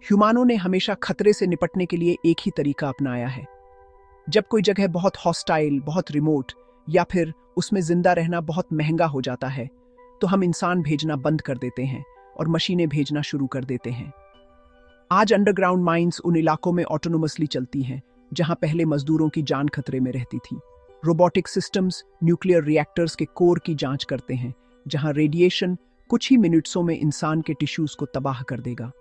ह्यूमानों ने हमेशा खतरे से निपटने के लिए एक ही तरीका अपनाया है। जब कोई जगह बहुत हॉस्टाइल, बहुत रिमोट या फिर उसमें जिंदा रहना बहुत महंगा हो जाता है, तो हम इंसान भेजना बंद कर देते हैं और मशीनें भेजना शुरू कर देते हैं। आज अंडरग्राउंड माइंस उन इलाकों में ऑटोनोमसली चलती हैं जहां पहले मजदूरों की जान खतरे में रहती थी। रोबोटिक सिस्टम्स न्यूक्लियर रिएक्टर्स के कोर की जांच करते हैं, जहां रेडिएशन कुछ ही मिनट्सों में इंसान के टिश्यूज को तबाह कर देगा।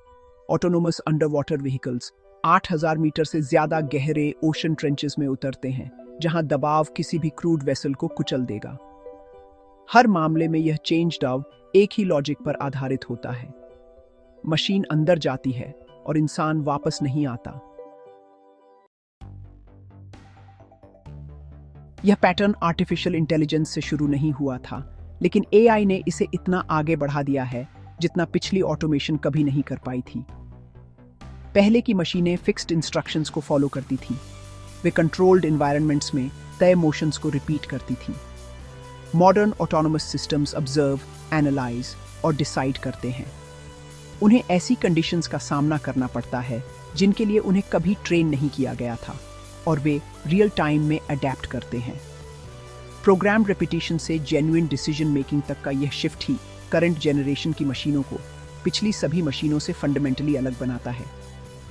Autonomous underwater vehicles 8000 metre से ज्यादा गहरे ओशन ट्रेंचेस में उतरते हैं, जहां दबाव किसी भी क्रूड वेसल को कुचल देगा। हर मामले में यह चेंज डाउ एक ही लॉजिक पर आधारित होता है। मशीन अंदर जाती है और इंसान वापस नहीं आता। यह पैटर्न आर्टिफिशियल इंटेलिजेंस से शुरू नहीं हुआ था, लेकिन एआई ने इसे इतना आगे बढ़ा दिया है जितना पिछली ऑटोमेशन कभी नहीं कर पाई थी। पहले की मशीनें फिक्स्ड इंस्ट्रक्शंस को फॉलो करती थी। वे कंट्रोल्ड एनवायरनमेंट्स में तय मोशंस को रिपीट करती थी। Modern autonomous systems observe, analyse और डिसाइड करते हैं। उन्हें ऐसी कंडीशंस का सामना करना पड़ता है जिनके लिए उन्हें कभी ट्रेन नहीं किया गया था, और वे रियल टाइम में अडेप्ट करते हैं। प्रोग्राम रेपिटेशन से जेन्युइन डिसीजन मेकिंग तक का यह शिफ्ट ही करंट जनरेशन की मशीनों को पिछली सभी मशीनों से फंडामेंटली अलग बनाता है।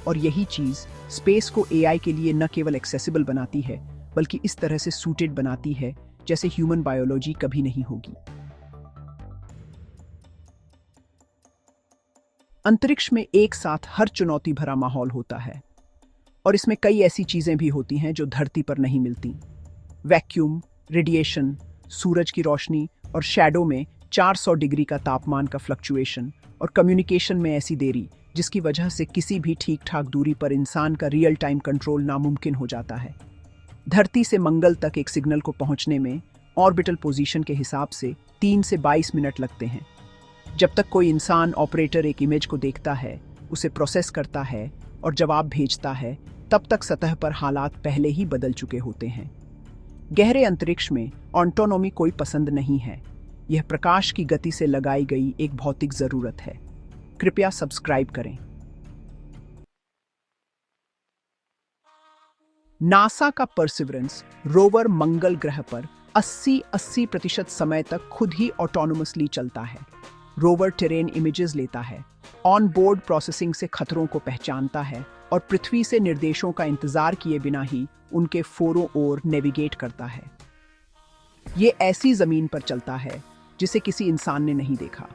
और यही चीज स्पेस को एआई के लिए न केवल एक्सेसिबल बनाती है, बल्कि इस तरह से सूटेड बनाती है जैसे ह्यूमन बायोलॉजी कभी नहीं होगी। अंतरिक्ष में एक साथ हर चुनौती भरा माहौल होता है, और इसमें कई ऐसी चीजें भी होती हैं जो धरती पर नहीं मिलती। वैक्यूम, रेडिएशन, सूरज की रोशनी और शैडो में 400 डिग्री का तापमान का फ्लक्चुएशन, और कम्युनिकेशन में ऐसी देरी जिसकी वजह से किसी भी ठीक ठाक दूरी पर इंसान का रियल टाइम कंट्रोल नामुमकिन हो जाता है। धरती से मंगल तक एक सिग्नल को पहुंचने में ऑर्बिटल पोजीशन के हिसाब से 3 से 22 मिनट लगते हैं। जब तक कोई इंसान ऑपरेटर एक इमेज को देखता है, उसे प्रोसेस करता है और जवाब भेजता है, तब तक सतह पर हालात पहले ही बदल चुके होते हैं। गहरे अंतरिक्ष में ऑटोनोमी कोई पसंद नहीं है। यह प्रकाश की गति से लगाई गई एक भौतिक जरूरत है। कृपया सब्सक्राइब करें। नासा का परसिवरेंस रोवर मंगल ग्रह पर 80% समय तक खुद ही ऑटोनोमसली चलता है। रोवर टेरेन इमेजेस लेता है, ऑन बोर्ड प्रोसेसिंग से खतरों को पहचानता है और पृथ्वी से निर्देशों का इंतजार किए बिना ही उनके फोरों ओर नेविगेट करता है। ये ऐसी जमीन पर चलता है जिसे किसी इंसान ने नहीं देखा,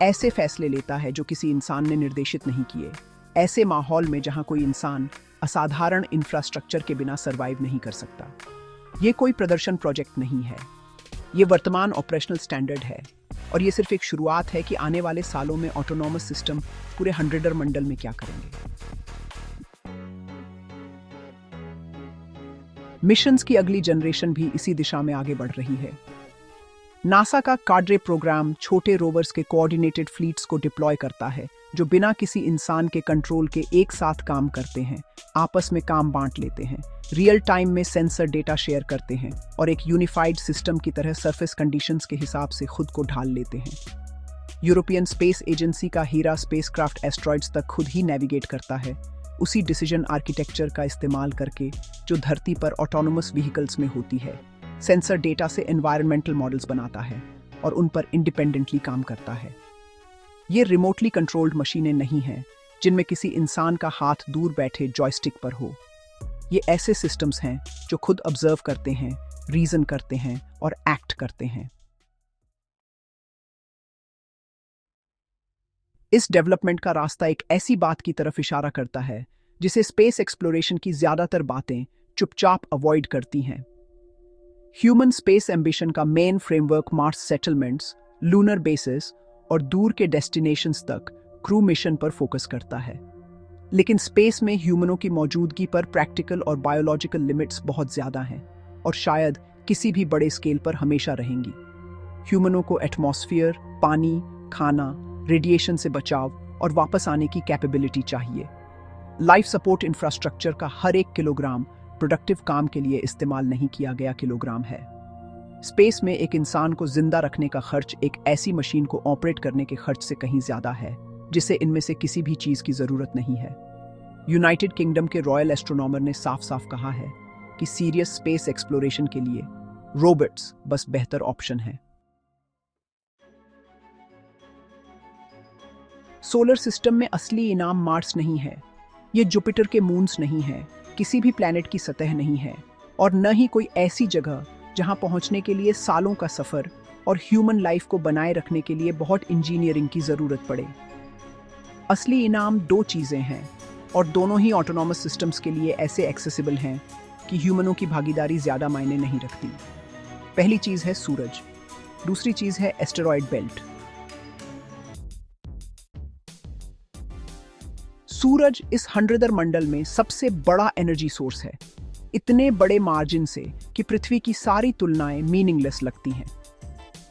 ऐसे फैसले लेता है जो किसी इंसान ने निर्देशित नहीं किए, ऐसे माहौल में जहां कोई इंसान असाधारण इंफ्रास्ट्रक्चर के बिना सरवाइव नहीं कर सकता। ये कोई प्रदर्शन प्रोजेक्ट नहीं है, ये वर्तमान ऑपरेशनल स्टैंडर्ड है, और ये सिर्फ एक शुरुआत है कि आने वाले सालों में ऑटोनोमस सिस्टम पूरे 100 मंडल में क्या करेंगे। मिशंस की अगली जनरेशन भी इसी दिशा में आगे बढ़ रही है। नासा का काड्रे प्रोग्राम छोटे रोवर्स के कोऑर्डिनेटेड फ्लीट्स को डिप्लॉय करता है, जो बिना किसी इंसान के कंट्रोल के एक साथ काम करते हैं, आपस में काम बांट लेते हैं, रियल टाइम में सेंसर डेटा शेयर करते हैं और एक यूनिफाइड सिस्टम की तरह सरफेस कंडीशंस के हिसाब से खुद को ढाल लेते हैं। यूरोपियन स्पेस एजेंसी का हीरा स्पेसक्राफ्ट एस्ट्रॉइड्स तक खुद ही नेविगेट करता है, उसी डिसीजन आर्किटेक्चर का इस्तेमाल करके जो धरती पर ऑटोनोमस व्हीकल्स में होती है। सेंसर डेटा से एनवायरमेंटल मॉडल्स बनाता है और उन पर इंडिपेंडेंटली काम करता है। ये रिमोटली कंट्रोल्ड मशीनें नहीं हैं जिनमें किसी इंसान का हाथ दूर बैठे जॉयस्टिक पर हो। ये ऐसे सिस्टम्स हैं जो खुद ऑब्जर्व करते हैं, रीजन करते हैं और एक्ट करते हैं। इस डेवलपमेंट का रास्ता एक ऐसी बात की तरफ इशारा करता है जिसे स्पेस एक्सप्लोरेशन की ज्यादातर बातें चुपचाप अवॉइड करती हैं। ह्यूमन स्पेस एम्बिशन का main framework Mars settlements, lunar basis और दूर के डेस्टिनेशंस तक क्रू मिशन पर फोकस करता है। लेकिन स्पेस में ह्यूमनों की मौजूदगी पर प्रैक्टिकल और बायोलॉजिकल लिमिट्स बहुत ज्यादा हैं और शायद किसी भी बड़े स्केल पर हमेशा रहेंगी। ह्यूमनों को एटमॉस्फेयर, पानी, खाना, रेडिएशन से बचाव और वापस आने की कैपेबिलिटी चाहिए। लाइफ सपोर्ट इंफ्रास्ट्रक्चर का हर एक किलोग्राम प्रोडक्टिव काम के लिए इस्तेमाल नहीं किया गया किलोग्राम है। स्पेस में एक इंसान को जिंदा रखने का खर्च एक ऐसी मशीन को ऑपरेट करने के खर्च से कहीं ज्यादा है, जिसे इनमें से किसी भी चीज की जरूरत नहीं है। यूनाइटेड किंगडम के रॉयल एस्ट्रोनॉमर ने साफ साफ कहा है कि सीरियस स्पेस एक्सप्लोरेशन के लिए रोबोट्स बस बेहतर ऑप्शन है। सोलर सिस्टम में असली इनाम मार्स नहीं है, ये जुपिटर के मून्स नहीं है, किसी भी प्लैनेट की सतह नहीं है, और न ही कोई ऐसी जगह जहां पहुंचने के लिए सालों का सफर और ह्यूमन लाइफ को बनाए रखने के लिए बहुत इंजीनियरिंग की जरूरत पड़े। असली इनाम दो चीजें हैं और दोनों ही ऑटोनॉमस सिस्टम्स के लिए ऐसे एक्सेसिबल हैं कि ह्यूमनों की भागीदारी ज्यादा मायने नहीं रखती। पहली चीज है सूरज, दूसरी चीज है एस्टेरॉयड बेल्ट। सूरज इस 100 मंडल में सबसे बड़ा एनर्जी सोर्स है, इतने बड़े मार्जिन से कि पृथ्वी की सारी तुलनाएं मीनिंगलेस लगती हैं।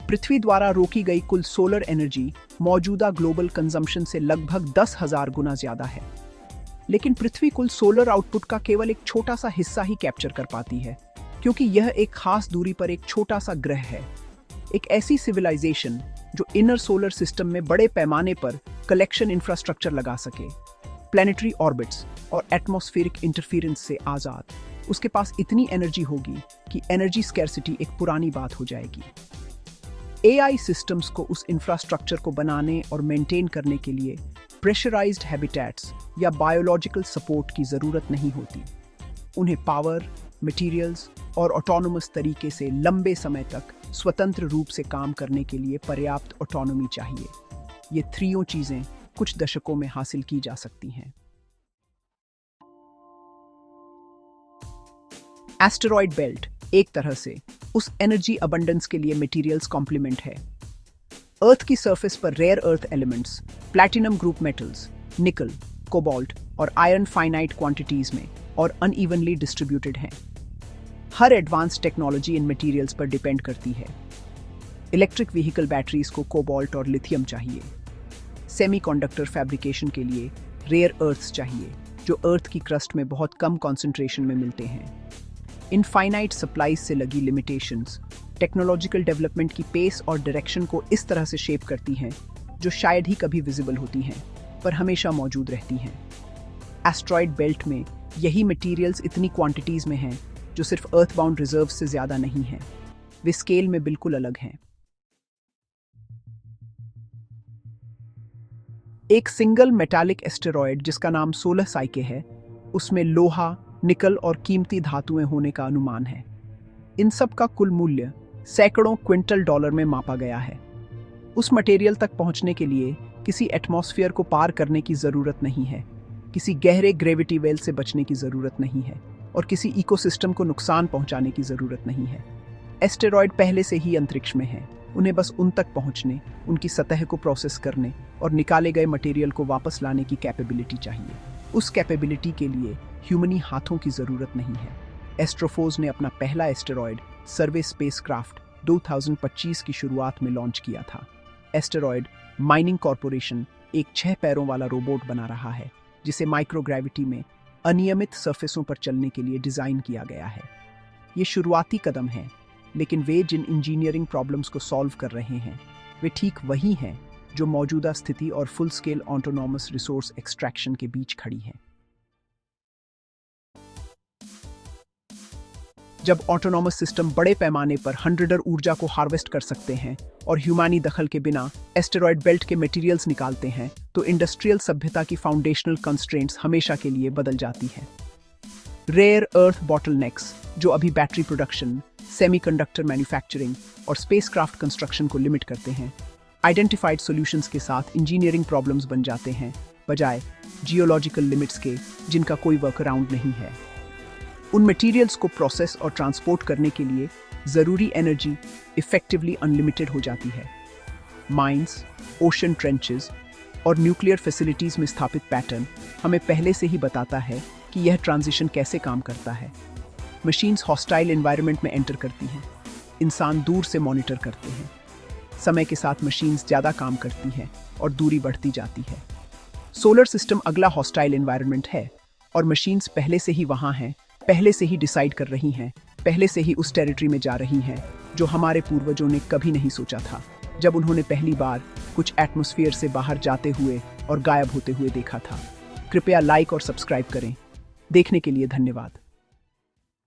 पृथ्वी द्वारा रोकी गई कुल सोलर एनर्जी मौजूदा ग्लोबल कंजम्पशन से लगभग 10,000 गुना ज्यादा है, लेकिन पृथ्वी कुल सोलर आउटपुट का केवल एक छोटा सा हिस्सा ही कैप्चर कर पाती है, क्योंकि यह एक खास दूरी पर एक छोटा सा ग्रह है। एक ऐसी सिविलाइजेशन जो इनर सोलर सिस्टम में बड़े पैमाने पर कलेक्शन इंफ्रास्ट्रक्चर लगा सके, प्लैनेटरी ऑर्बिट्स और एटमॉस्फेरिक इंटरफेरेंस से आजाद, उसके पास इतनी एनर्जी होगी कि एनर्जी स्कैर्सिटी एक पुरानी बात हो जाएगी। एआई सिस्टम्स को उस इंफ्रास्ट्रक्चर को बनाने और मेंटेन करने के लिए प्रेशराइज्ड हैबिटेट्स या बायोलॉजिकल सपोर्ट की जरूरत नहीं होती। उन्हें पावर, मटेरियल्स और ऑटोनोमस तरीके से लंबे समय तक स्वतंत्र रूप से काम करने के लिए पर्याप्त ऑटोनॉमी चाहिए। ये त्रियों चीजें कुछ दशकों में हासिल की जा सकती हैं। एस्टेरॉयड बेल्ट एक तरह से उस एनर्जी अबंडेंस के लिए मटेरियल्स कॉम्प्लीमेंट है। अर्थ की सरफेस पर rare earth elements, platinum group metals, nickel, cobalt और आयरन फाइनाइट क्वांटिटीज में और अनइवनली डिस्ट्रीब्यूटेड हैं। हर एडवांस टेक्नोलॉजी इन मटेरियल्स पर डिपेंड करती है। इलेक्ट्रिक व्हीकल बैटरीज को कोबाल्ट और लिथियम चाहिए। सेमीकंडक्टर फैब्रिकेशन के लिए रेयर अर्थ्स चाहिए, जो अर्थ की क्रस्ट में बहुत कम कॉन्सेंट्रेशन में मिलते हैं। इनफाइनाइट सप्लाईज से लगी लिमिटेशंस टेक्नोलॉजिकल डेवलपमेंट की पेस और डायरेक्शन को इस तरह से शेप करती हैं, जो शायद ही कभी विजिबल होती हैं, पर हमेशा मौजूद रहती हैं। एस्टेरॉयड बेल्ट में यही मटेरियल्स इतनी क्वांटिटीज में हैं जो सिर्फ अर्थबाउंड रिजर्व से ज्यादा नहीं हैं, वे स्केल में बिल्कुल अलग हैं। एक सिंगल मेटालिक एस्टेरॉयड जिसका नाम 16 साइके है, उसमें लोहा, निकल और कीमती धातुएं होने का अनुमान है। इन सब का कुल मूल्य सैकड़ों क्विंटल डॉलर में मापा गया है। उस मटेरियल तक पहुंचने के लिए किसी एटमॉस्फेयर को पार करने की जरूरत नहीं है, किसी गहरे ग्रेविटी वेल से बचने की जरूरत नहीं है और किसी इकोसिस्टम को नुकसान पहुंचाने की जरूरत नहीं है। एस्टेरॉयड पहले से ही अंतरिक्ष में है, उन्हें बस उन तक पहुंचने, उनकी सतह को प्रोसेस करने और निकाले गए मटेरियल को वापस लाने की कैपेबिलिटी चाहिए। उस कैपेबिलिटी के लिए ह्यूमनी हाथों की जरूरत नहीं है। एस्ट्रोफोर्स ने अपना पहला एस्टेरॉयड सर्वे स्पेसक्राफ्ट 2025 की शुरुआत में लॉन्च किया था। एस्टेरॉयड माइनिंग कॉरपोरेशन एक 6 पैरों वाला रोबोट बना रहा है, जिसे माइक्रोग्रेविटी में अनियमित सरफेसों पर चलने के लिए डिजाइन किया गया है। ये शुरुआती कदम है, लेकिन वे जिन इंजीनियरिंग प्रॉब्लम्स को सॉल्व कर रहे हैं, वे ठीक वही हैं जो मौजूदा स्थिति और full scale autonomous resource extraction के बीच खड़ी हैं। जब ऑटोनॉमस सिस्टम बड़े पैमाने पर 100 ऊर्जा को हार्वेस्ट कर सकते हैं और ह्यूमनी दखल के बिना एस्टेरॉयड बेल्ट के मटेरियल्स निकालते हैं, तो इंडस्ट्रियल सभ्यता की फाउंडेशनल कंस्ट्रेंट्स हमेशा के लिए बदल जाती हैं। रेयर अर्थ बॉटलनेक्स, जो अभी बैटरी प्रोडक्शन, सेमीकंडक्टर मैन्युफैक्चरिंग और स्पेसक्राफ्ट कंस्ट्रक्शन को लिमिट करते हैं, आइडेंटिफाइड सॉल्यूशंस के साथ इंजीनियरिंग प्रॉब्लम्स बन जाते हैं, बजाय जियोलॉजिकल लिमिट्स के जिनका कोई वर्क अराउंड नहीं है। उन मटेरियल्स को प्रोसेस और ट्रांसपोर्ट करने के लिए ज़रूरी एनर्जी इफेक्टिवली अनलिमिटेड हो जाती है। माइंस, ओशन ट्रेंचेस और न्यूक्लियर फैसिलिटीज़ में स्थापित पैटर्न हमें पहले से ही बताता है कि यह ट्रांजिशन कैसे काम करता है। मशीन्स हॉस्टाइल एनवायरनमेंट में एंटर करती हैं, इंसान दूर से मॉनिटर करते हैं। समय के साथ मशीन्स ज़्यादा काम करती हैं और दूरी बढ़ती जाती है। सोलर सिस्टम अगला हॉस्टाइल एनवायरनमेंट है और मशीन्स पहले से ही वहाँ हैं, पहले से ही डिसाइड कर रही हैं, पहले से ही उस टेरिटरी में जा रही हैं जो हमारे पूर्वजों ने कभी नहीं सोचा था। जब उन्होंने पहली बार कुछ एटमॉस्फेयर से बाहर जाते हुए और गायब होते हुए देखा था। कृपया लाइक और सब्सक्राइब करें। देखने के लिए धन्यवाद।